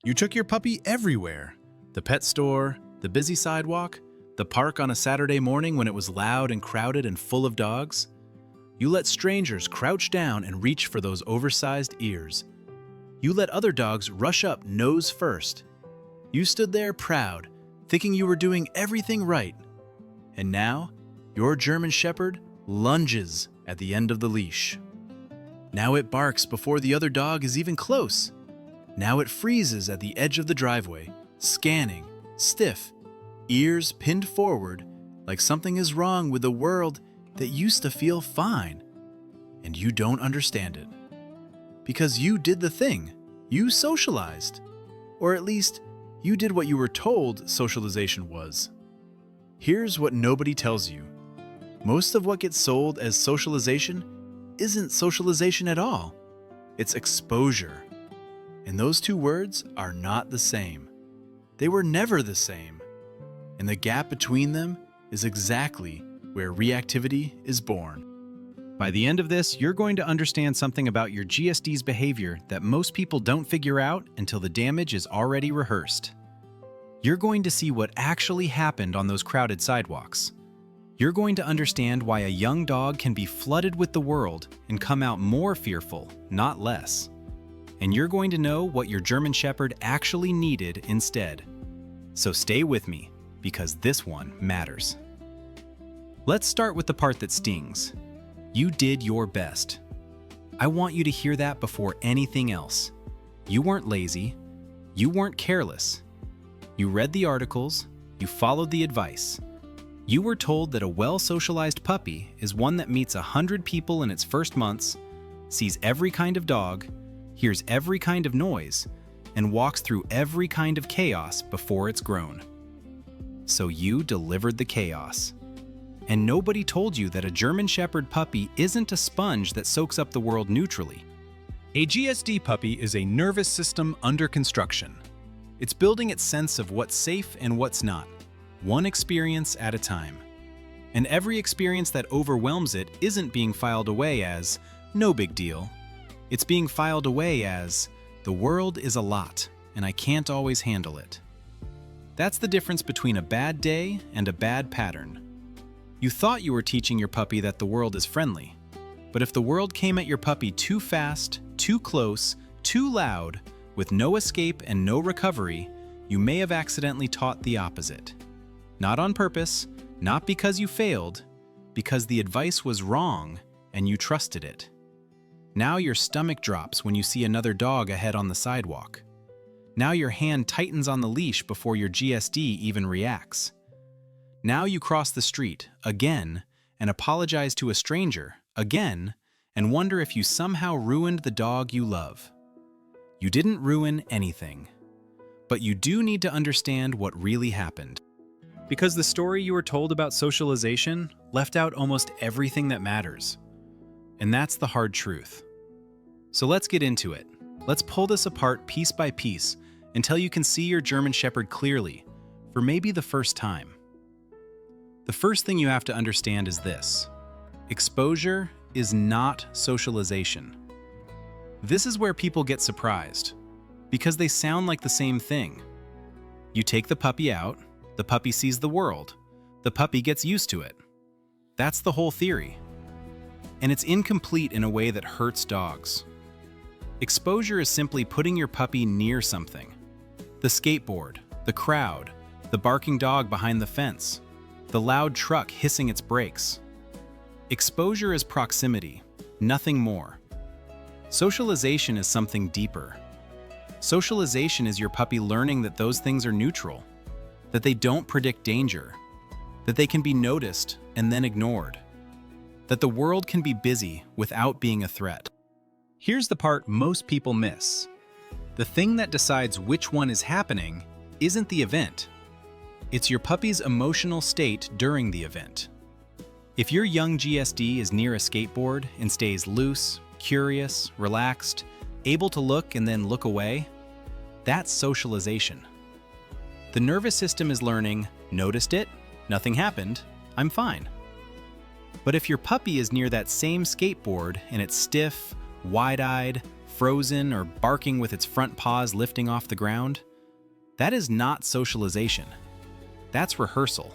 You took your puppy everywhere. The pet store, the busy sidewalk, the park on a Saturday morning when it was loud and crowded and full of dogs. You let strangers crouch down and reach for those oversized ears. You let other dogs rush up nose first. You stood there proud, thinking you were doing everything right. And now, your German Shepherd lunges at the end of the leash. Now it barks before the other dog is even close. Now it freezes at the edge of the driveway, scanning, stiff, ears pinned forward, like something is wrong with the world that used to feel fine. And you don't understand it. Because you did the thing. You socialized. Or at least, you did what you were told socialization was. Here's what nobody tells you. Most of what gets sold as socialization isn't socialization at all. It's exposure. And those two words are not the same. They were never the same. And the gap between them is exactly where reactivity is born. By the end of this, you're going to understand something about your GSD's behavior that most people don't figure out until the damage is already rehearsed. You're going to see what actually happened on those crowded sidewalks. You're going to understand why a young dog can be flooded with the world and come out more fearful, not less. And you're going to know what your German Shepherd actually needed instead. So stay with me, because this one matters. Let's start with the part that stings. You did your best. I want you to hear that before anything else. You weren't lazy. You weren't careless. You read the articles. You followed the advice. You were told that a well-socialized puppy is one that meets 100 people in its first months, sees every kind of dog, hears every kind of noise, and walks through every kind of chaos before it's grown. So you delivered the chaos. And nobody told you that a German Shepherd puppy isn't a sponge that soaks up the world neutrally. A GSD puppy is a nervous system under construction. It's building its sense of what's safe and what's not, one experience at a time. And every experience that overwhelms it isn't being filed away as, no big deal. It's being filed away as, the world is a lot, and I can't always handle it. That's the difference between a bad day and a bad pattern. You thought you were teaching your puppy that the world is friendly, but if the world came at your puppy too fast, too close, too loud, with no escape and no recovery, you may have accidentally taught the opposite. Not on purpose, not because you failed, because the advice was wrong and you trusted it. Now your stomach drops when you see another dog ahead on the sidewalk. Now your hand tightens on the leash before your GSD even reacts. Now you cross the street, again, and apologize to a stranger, again, and wonder if you somehow ruined the dog you love. You didn't ruin anything. But you do need to understand what really happened. Because the story you were told about socialization left out almost everything that matters. And that's the hard truth. So let's get into it. Let's pull this apart piece by piece until you can see your German Shepherd clearly, for maybe the first time. The first thing you have to understand is this. Exposure is not socialization. This is where people get surprised, because they sound like the same thing. You take the puppy out, the puppy sees the world, the puppy gets used to it. That's the whole theory. And it's incomplete in a way that hurts dogs. Exposure is simply putting your puppy near something. The skateboard, the crowd, the barking dog behind the fence, the loud truck hissing its brakes. Exposure is proximity, nothing more. Socialization is something deeper. Socialization is your puppy learning that those things are neutral, that they don't predict danger, that they can be noticed and then ignored, that the world can be busy without being a threat. Here's the part most people miss. The thing that decides which one is happening isn't the event. It's your puppy's emotional state during the event. If your young GSD is near a skateboard and stays loose, curious, relaxed, able to look and then look away, that's socialization. The nervous system is learning, noticed it, nothing happened, I'm fine. But if your puppy is near that same skateboard and it's stiff, wide-eyed, frozen, or barking with its front paws lifting off the ground, that is not socialization. That's rehearsal.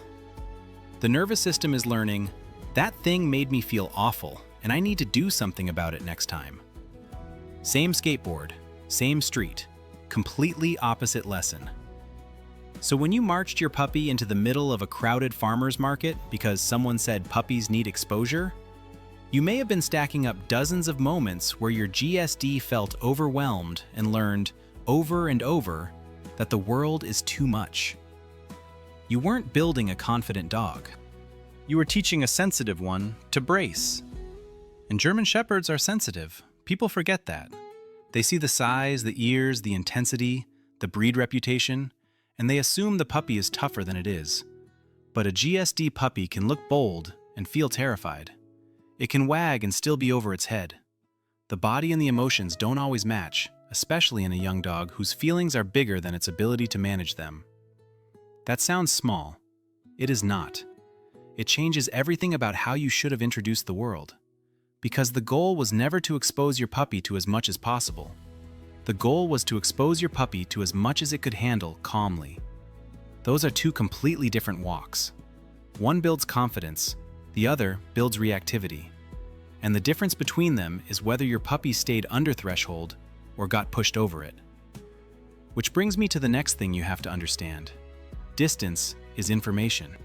The nervous system is learning, that thing made me feel awful, and I need to do something about it next time. Same skateboard, same street, completely opposite lesson. So when you marched your puppy into the middle of a crowded farmer's market because someone said puppies need exposure, you may have been stacking up dozens of moments where your GSD felt overwhelmed and learned over and over that the world is too much. You weren't building a confident dog. You were teaching a sensitive one to brace. And German Shepherds are sensitive. People forget that. They see the size, the ears, the intensity, the breed reputation, and they assume the puppy is tougher than it is. But a GSD puppy can look bold and feel terrified. It can wag and still be over its head. The body and the emotions don't always match, especially in a young dog whose feelings are bigger than its ability to manage them. That sounds small. It is not. It changes everything about how you should have introduced the world. Because the goal was never to expose your puppy to as much as possible. The goal was to expose your puppy to as much as it could handle calmly. Those are two completely different walks. One builds confidence, the other builds reactivity. And the difference between them is whether your puppy stayed under threshold or got pushed over it. Which brings me to the next thing you have to understand. Distance is information.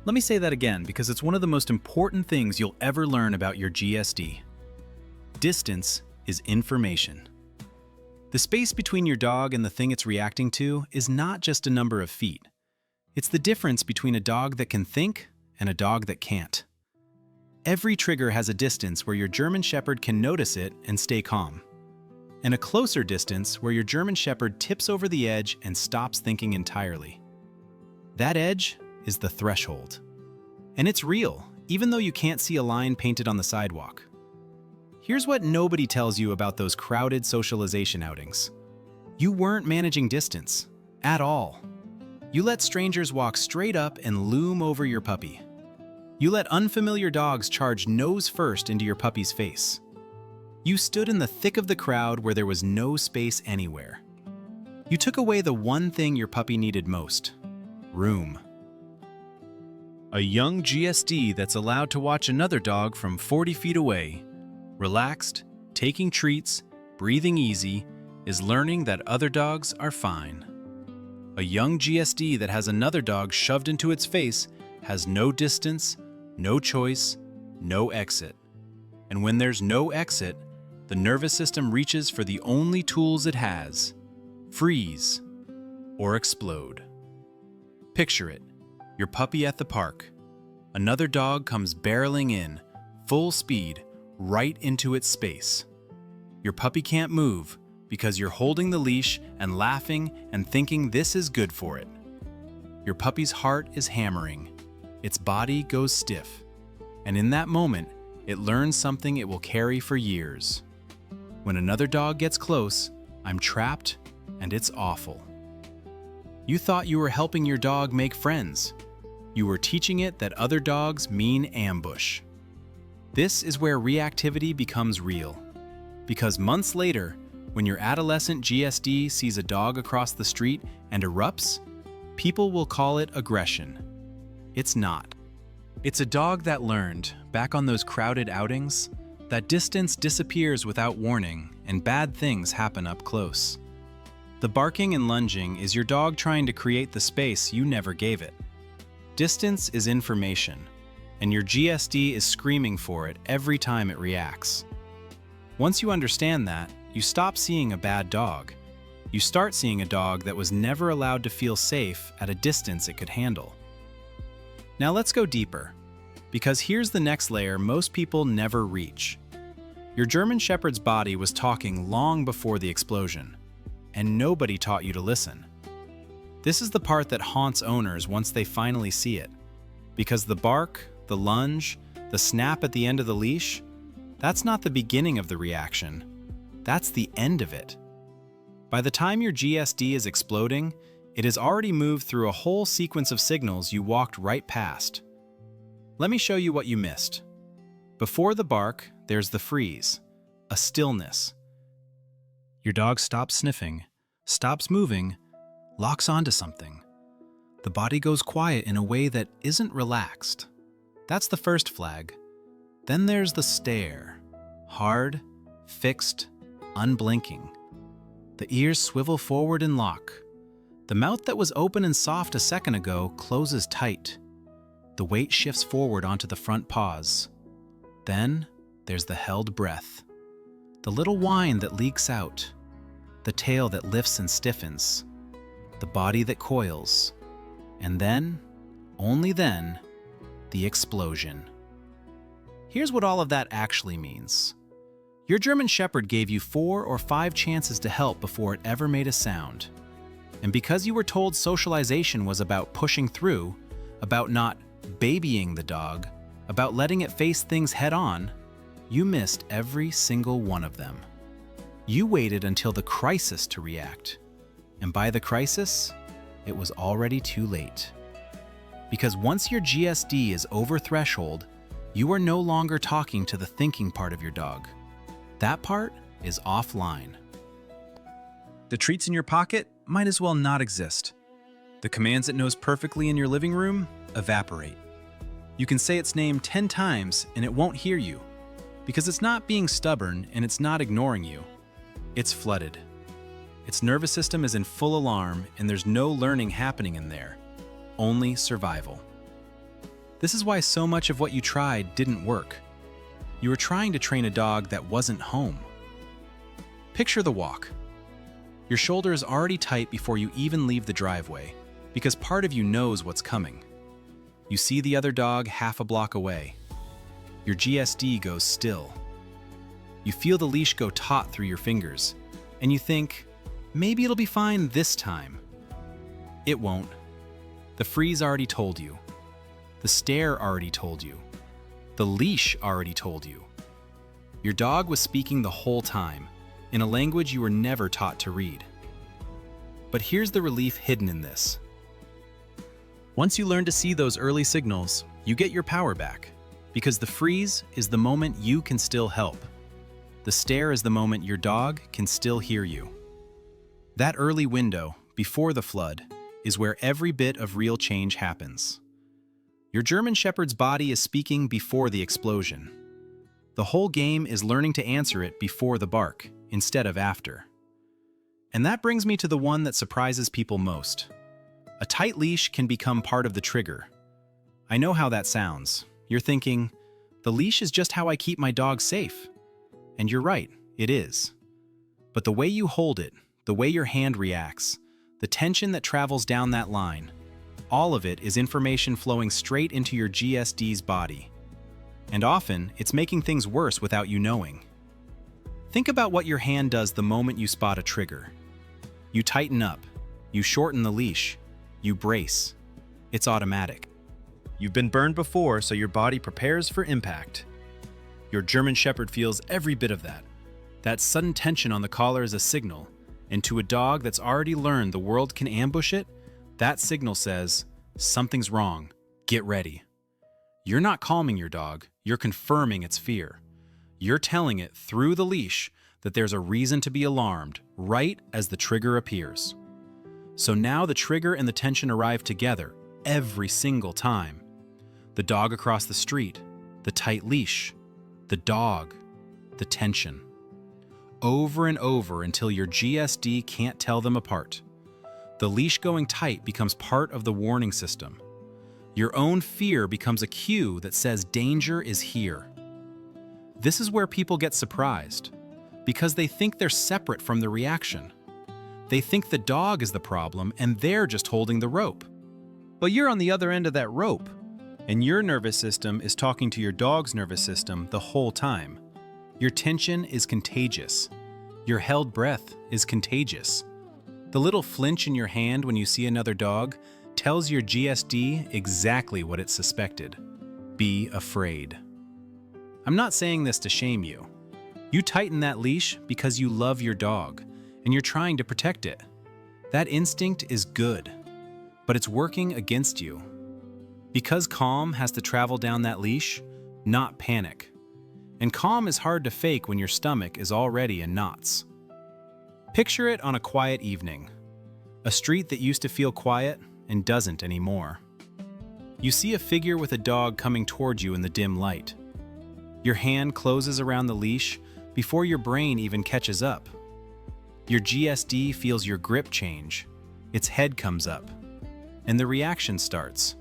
Let me say that again because it's one of the most important things you'll ever learn about your GSD. Distance is information. The space between your dog and the thing it's reacting to is not just a number of feet. It's the difference between a dog that can think and a dog that can't. Every trigger has a distance where your German Shepherd can notice it and stay calm, and a closer distance where your German Shepherd tips over the edge and stops thinking entirely. That edge is the threshold. And it's real, even though you can't see a line painted on the sidewalk. Here's what nobody tells you about those crowded socialization outings. You weren't managing distance, at all. You let strangers walk straight up and loom over your puppy. You let unfamiliar dogs charge nose first into your puppy's face. You stood in the thick of the crowd where there was no space anywhere. You took away the one thing your puppy needed most: room. A young GSD that's allowed to watch another dog from 40 feet away, relaxed, taking treats, breathing easy, is learning that other dogs are fine. A young GSD that has another dog shoved into its face has no distance, no choice, no exit. And when there's no exit, the nervous system reaches for the only tools it has: freeze or explode. Picture it. Your puppy at the park. Another dog comes barreling in, full speed, right into its space. Your puppy can't move because you're holding the leash and laughing and thinking this is good for it. Your puppy's heart is hammering. Its body goes stiff. And in that moment, it learns something it will carry for years. When another dog gets close, I'm trapped and it's awful. You thought you were helping your dog make friends. You were teaching it that other dogs mean ambush. This is where reactivity becomes real. Because months later, when your adolescent GSD sees a dog across the street and erupts, people will call it aggression. It's not. It's a dog that learned, back on those crowded outings, that distance disappears without warning and bad things happen up close. The barking and lunging is your dog trying to create the space you never gave it. Distance is information, and your GSD is screaming for it every time it reacts. Once you understand that, you stop seeing a bad dog. You start seeing a dog that was never allowed to feel safe at a distance it could handle. Now let's go deeper, because here's the next layer most people never reach. Your German Shepherd's body was talking long before the explosion, and nobody taught you to listen. This is the part that haunts owners once they finally see it, because the bark, the lunge, the snap at the end of the leash, that's not the beginning of the reaction. That's the end of it. By the time your GSD is exploding, it has already moved through a whole sequence of signals you walked right past. Let me show you what you missed. Before the bark, there's the freeze, a stillness. Your dog stops sniffing, stops moving, locks onto something. The body goes quiet in a way that isn't relaxed. That's the first flag. Then there's the stare. Hard, fixed, unblinking. The ears swivel forward and lock. The mouth that was open and soft a second ago closes tight. The weight shifts forward onto the front paws. Then there's the held breath. The little whine that leaks out. The tail that lifts and stiffens. The body that coils. And then, only then, the explosion. Here's what all of that actually means. Your German Shepherd gave you 4 or 5 chances to help before it ever made a sound. And because you were told socialization was about pushing through, about not babying the dog, about letting it face things head on, you missed every single one of them. You waited until the crisis to react. And by the crisis, it was already too late. Because once your GSD is over threshold, you are no longer talking to the thinking part of your dog. That part is offline. The treats in your pocket might as well not exist. The commands it knows perfectly in your living room evaporate. You can say its name 10 times and it won't hear you, because it's not being stubborn and it's not ignoring you. It's flooded. Its nervous system is in full alarm and there's no learning happening in there, only survival. This is why so much of what you tried didn't work. You were trying to train a dog that wasn't home. Picture the walk. Your shoulder is already tight before you even leave the driveway, because part of you knows what's coming. You see the other dog half a block away. Your GSD goes still. You feel the leash go taut through your fingers, and you think, maybe it'll be fine this time. It won't. The freeze already told you. The stare already told you. The leash already told you. Your dog was speaking the whole time, in a language you were never taught to read. But here's the relief hidden in this. Once you learn to see those early signals, you get your power back, because the freeze is the moment you can still help. The stare is the moment your dog can still hear you. That early window, before the flood, is where every bit of real change happens. Your German Shepherd's body is speaking before the explosion. The whole game is learning to answer it before the bark, instead of after. And that brings me to the one that surprises people most. A tight leash can become part of the trigger. I know how that sounds. You're thinking, the leash is just how I keep my dog safe. And you're right, it is. But the way you hold it, the way your hand reacts, the tension that travels down that line, all of it is information flowing straight into your GSD's body. And often, it's making things worse without you knowing. Think about what your hand does the moment you spot a trigger. You tighten up, you shorten the leash, you brace. It's automatic. You've been burned before, so your body prepares for impact. Your German Shepherd feels every bit of that. That sudden tension on the collar is a signal, and to a dog that's already learned the world can ambush it, that signal says, something's wrong, get ready. You're not calming your dog, you're confirming its fear. You're telling it through the leash that there's a reason to be alarmed right as the trigger appears. So now the trigger and the tension arrive together every single time. The dog across the street, the tight leash, the dog, the tension. Over and over until your GSD can't tell them apart. The leash going tight becomes part of the warning system. Your own fear becomes a cue that says danger is here. This is where people get surprised, because they think they're separate from the reaction. They think the dog is the problem and they're just holding the rope. But you're on the other end of that rope, and your nervous system is talking to your dog's nervous system the whole time. Your tension is contagious. Your held breath is contagious. The little flinch in your hand when you see another dog tells your GSD exactly what it suspected. Be afraid. I'm not saying this to shame you. You tighten that leash because you love your dog, and you're trying to protect it. That instinct is good, but it's working against you. Because calm has to travel down that leash, not panic. And calm is hard to fake when your stomach is already in knots. Picture it on a quiet evening. A street that used to feel quiet and doesn't anymore. You see a figure with a dog coming towards you in the dim light. Your hand closes around the leash before your brain even catches up. Your GSD feels your grip change. Its head comes up. And the reaction starts,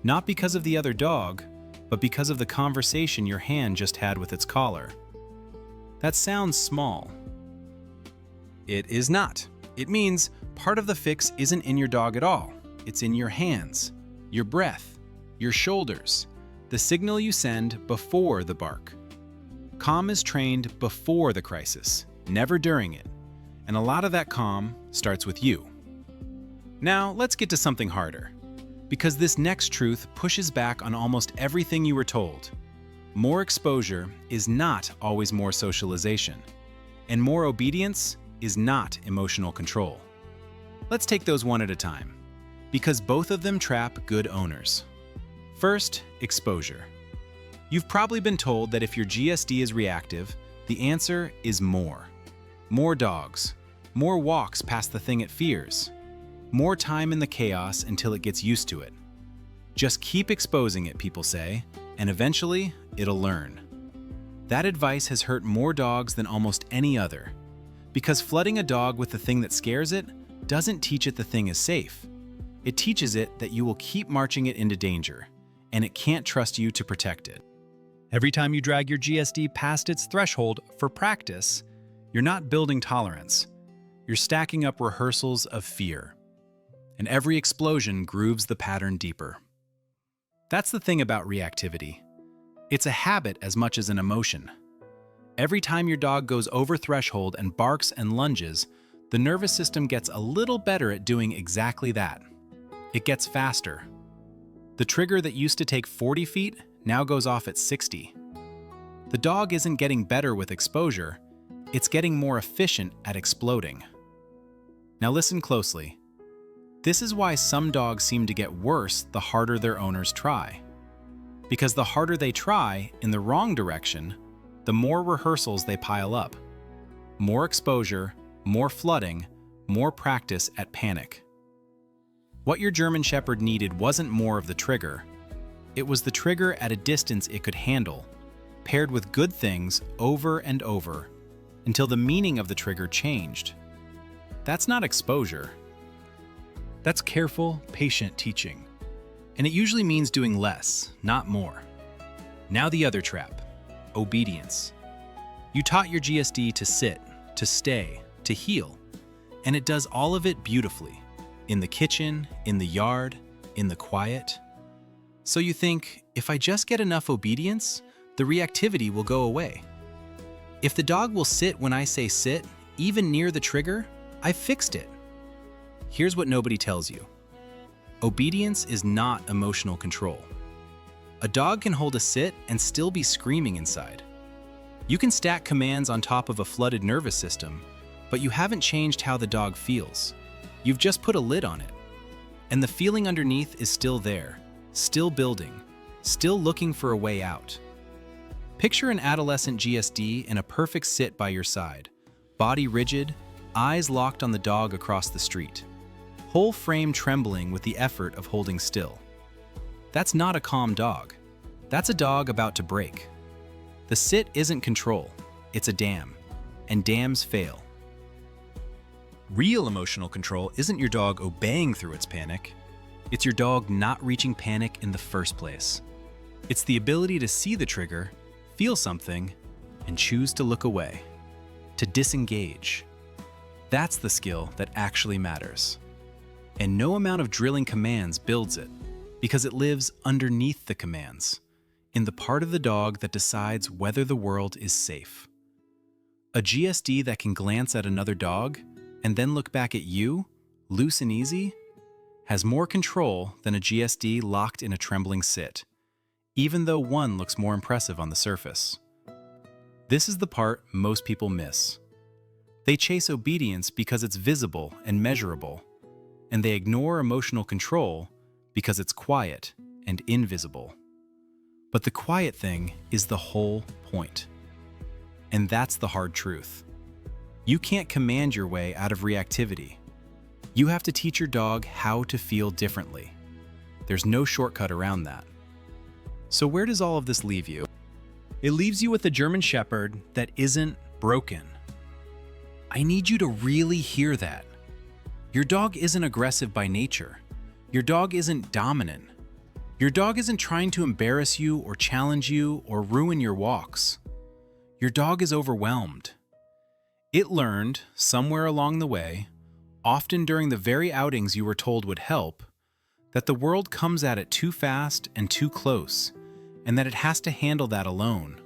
not because of the other dog, but because of the conversation your hand just had with its collar. That sounds small. It is not. It means part of the fix isn't in your dog at all. It's in your hands, your breath, your shoulders, the signal you send before the bark. Calm is trained before the crisis, never during it. And a lot of that calm starts with you. Now, let's get to something harder, because this next truth pushes back on almost everything you were told. More exposure is not always more socialization, and more obedience is not emotional control. Let's take those one at a time, because both of them trap good owners. First, exposure. You've probably been told that if your GSD is reactive, the answer is more. More dogs, more walks past the thing it fears, more time in the chaos until it gets used to it. Just keep exposing it, people say, and eventually it'll learn. That advice has hurt more dogs than almost any other, because flooding a dog with the thing that scares it doesn't teach it the thing is safe. It teaches it that you will keep marching it into danger, and it can't trust you to protect it. Every time you drag your GSD past its threshold for practice, you're not building tolerance. You're stacking up rehearsals of fear. And every explosion grooves the pattern deeper. That's the thing about reactivity. It's a habit as much as an emotion. Every time your dog goes over threshold and barks and lunges, the nervous system gets a little better at doing exactly that. It gets faster. The trigger that used to take 40 feet now goes off at 60. The dog isn't getting better with exposure, it's getting more efficient at exploding. Now listen closely. This is why some dogs seem to get worse the harder their owners try. Because the harder they try in the wrong direction, the more rehearsals they pile up. More exposure, more flooding, more practice at panic. What your German Shepherd needed wasn't more of the trigger. It was the trigger at a distance it could handle, paired with good things over and over, until the meaning of the trigger changed. That's not exposure. That's careful, patient teaching. And it usually means doing less, not more. Now the other trap, obedience. You taught your GSD to sit, to stay, to heal, and it does all of it beautifully. In the kitchen, in the yard, in the quiet. So you think, if I just get enough obedience, the reactivity will go away. If the dog will sit when I say sit, even near the trigger, I've fixed it. Here's what nobody tells you. Obedience is not emotional control. A dog can hold a sit and still be screaming inside. You can stack commands on top of a flooded nervous system, but you haven't changed how the dog feels. You've just put a lid on it. And the feeling underneath is still there, still building, still looking for a way out. Picture an adolescent GSD in a perfect sit by your side, body rigid, eyes locked on the dog across the street, whole frame trembling with the effort of holding still. That's not a calm dog. That's a dog about to break. The sit isn't control, it's a dam, and dams fail. Real emotional control isn't your dog obeying through its panic. It's your dog not reaching panic in the first place. It's the ability to see the trigger, feel something, and choose to look away, to disengage. That's the skill that actually matters. And no amount of drilling commands builds it, because it lives underneath the commands, in the part of the dog that decides whether the world is safe. A GSD that can glance at another dog and then look back at you, loose and easy, has more control than a GSD locked in a trembling sit, even though one looks more impressive on the surface. This is the part most people miss. They chase obedience because it's visible and measurable, and they ignore emotional control because it's quiet and invisible. But the quiet thing is the whole point. And that's the hard truth. You can't command your way out of reactivity. You have to teach your dog how to feel differently. There's no shortcut around that. So where does all of this leave you? It leaves you with a German Shepherd that isn't broken. I need you to really hear that. Your dog isn't aggressive by nature. Your dog isn't dominant. Your dog isn't trying to embarrass you or challenge you or ruin your walks. Your dog is overwhelmed. It learned, somewhere along the way, often during the very outings you were told would help, that the world comes at it too fast and too close, and that it has to handle that alone.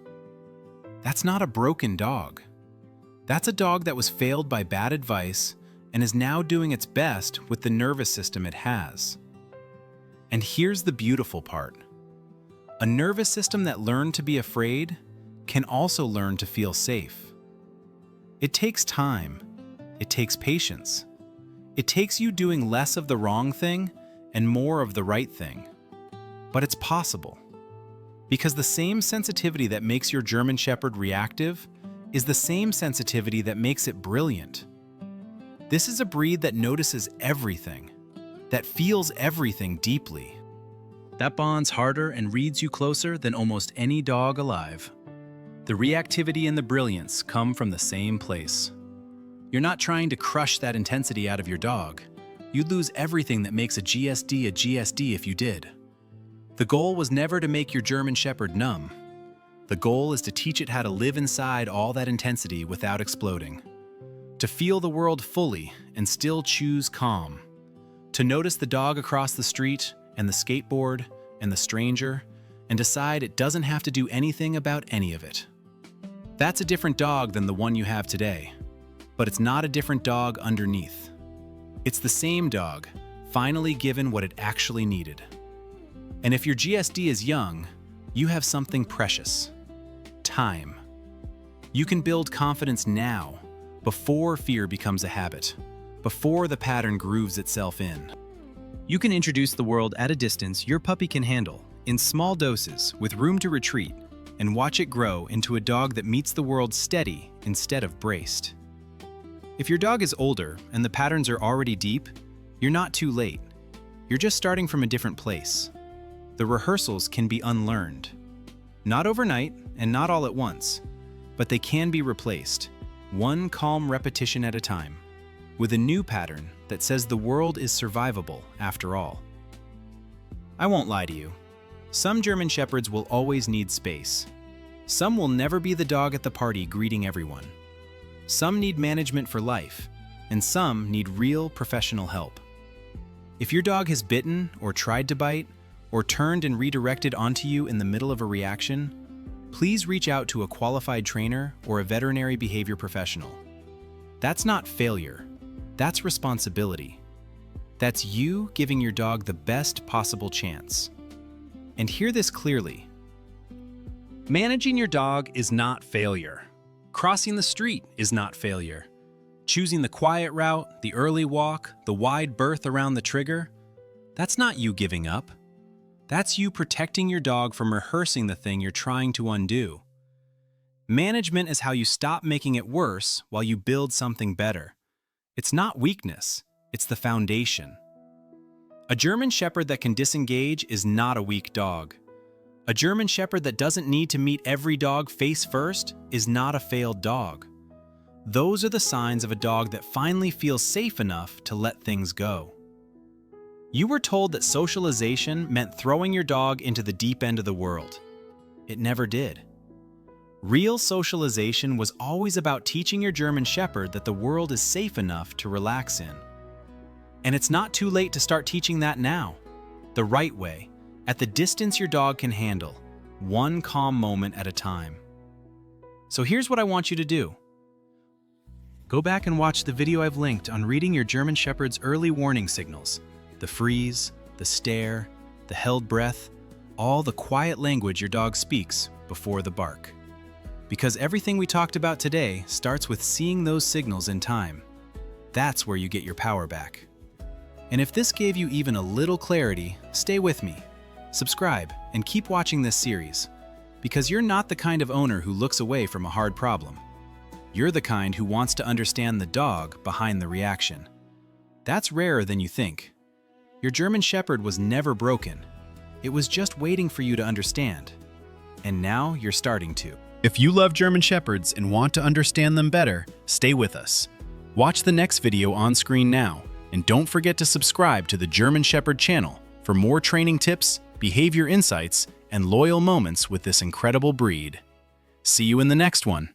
That's not a broken dog. That's a dog that was failed by bad advice and is now doing its best with the nervous system it has. And here's the beautiful part. A nervous system that learned to be afraid can also learn to feel safe. It takes time. It takes patience. It takes you doing less of the wrong thing and more of the right thing. But it's possible. Because the same sensitivity that makes your German Shepherd reactive is the same sensitivity that makes it brilliant. This is a breed that notices everything, that feels everything deeply. That bonds harder and reads you closer than almost any dog alive. The reactivity and the brilliance come from the same place. You're not trying to crush that intensity out of your dog. You'd lose everything that makes a GSD if you did. The goal was never to make your German Shepherd numb. The goal is to teach it how to live inside all that intensity without exploding. To feel the world fully and still choose calm. To notice the dog across the street and the skateboard and the stranger and decide it doesn't have to do anything about any of it. That's a different dog than the one you have today, but it's not a different dog underneath. It's the same dog, finally given what it actually needed. And if your GSD is young, you have something precious. Time. You can build confidence now, before fear becomes a habit, before the pattern grooves itself in. You can introduce the world at a distance your puppy can handle, in small doses with room to retreat, and watch it grow into a dog that meets the world steady instead of braced. If your dog is older and the patterns are already deep, you're not too late. You're just starting from a different place. The rehearsals can be unlearned. Not overnight and not all at once, but they can be replaced, one calm repetition at a time, with a new pattern that says the world is survivable after all. I won't lie to you. Some German Shepherds will always need space. Some will never be the dog at the party greeting everyone. Some need management for life, and some need real professional help. If your dog has bitten or tried to bite, or turned and redirected onto you in the middle of a reaction, please reach out to a qualified trainer or a veterinary behavior professional. That's not failure. That's responsibility. That's you giving your dog the best possible chance. And hear this clearly. Managing your dog is not failure. Crossing the street is not failure. Choosing the quiet route, the early walk, the wide berth around the trigger, that's not you giving up. That's you protecting your dog from rehearsing the thing you're trying to undo. Management is how you stop making it worse while you build something better. It's not weakness, it's the foundation. A German Shepherd that can disengage is not a weak dog. A German Shepherd that doesn't need to meet every dog face first is not a failed dog. Those are the signs of a dog that finally feels safe enough to let things go. You were told that socialization meant throwing your dog into the deep end of the world. It never did. Real socialization was always about teaching your German Shepherd that the world is safe enough to relax in. And it's not too late to start teaching that now, the right way, at the distance your dog can handle, one calm moment at a time. So here's what I want you to do. Go back and watch the video I've linked on reading your German Shepherd's early warning signals. The freeze, the stare, the held breath, all the quiet language your dog speaks before the bark. Because everything we talked about today starts with seeing those signals in time. That's where you get your power back. And if this gave you even a little clarity, stay with me. Subscribe and keep watching this series, because you're not the kind of owner who looks away from a hard problem. You're the kind who wants to understand the dog behind the reaction. That's rarer than you think. Your German Shepherd was never broken. It was just waiting for you to understand. And now you're starting to. If you love German Shepherds and want to understand them better, stay with us. Watch the next video on screen now, and don't forget to subscribe to the German Shepherd channel for more training tips, behavior insights, and loyal moments with this incredible breed. See you in the next one.